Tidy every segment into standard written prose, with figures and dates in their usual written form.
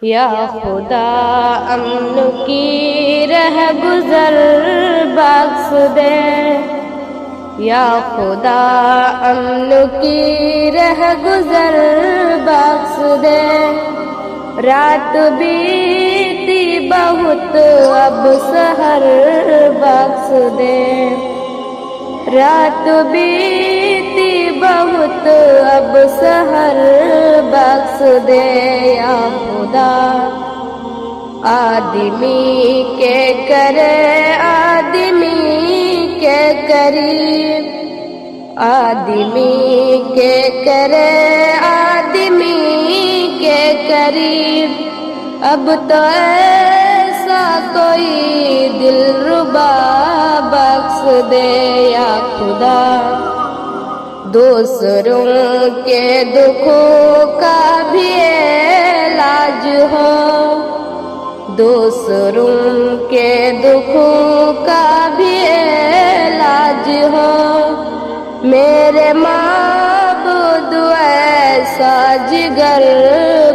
یا خدا امن کی رہ گزر بخش دے، یا خدا امن کی رہ گزر بخش دے، رات بیتی بہت اب سحر بخش دے، رات بیتی بہت اب سحر بخش دے، یا خدا آدمی کے کرے آدمی کے قریب، آدمی کے کرے آدمی کے قریب، اب تو ایسا کوئی دلربا بخش دے، یا خدا دوسروں کے دکھوں کا بھی علاج ہو، دوسروں کے دکھوں کا بھی علاج ہو، میرے معبود ایسا جگر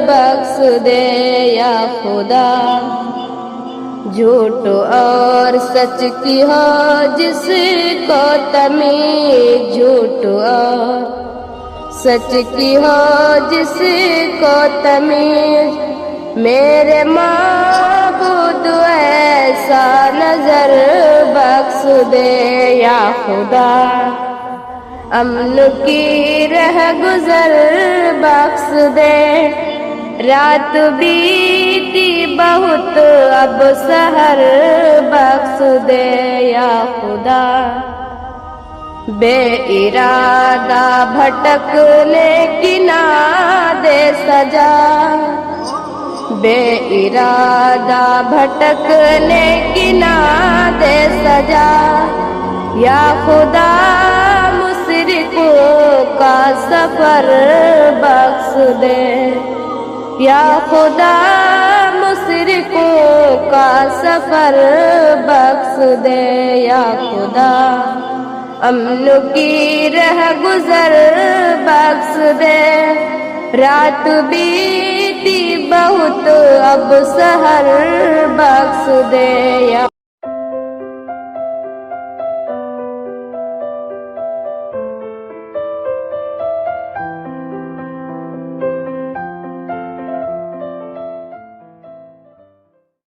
بخش دے، یا خدا جھوٹ اور سچ کی ہو جس کو تمیز، جھوٹ اور سچ کی ہو جس کو تمیز، میرے معبود ایسا نظر بخش دے، یا خدا امن کی رہ گزر بخش دے، رات بیتی بہت اب سحر بخش دے، یا خدا بے ارادہ بھٹکنے کی نہ دے سزا، بے ارادہ بھٹکنے کی نہ دے سزا، یا خدا مشرکوں کا سفر بخش دے، یا خدا مشرکوں کا سفر بخش دے، یا خدا امن کی رہ گزر بخش دے، رات بیتی بہت اب سحر بخش دے، یا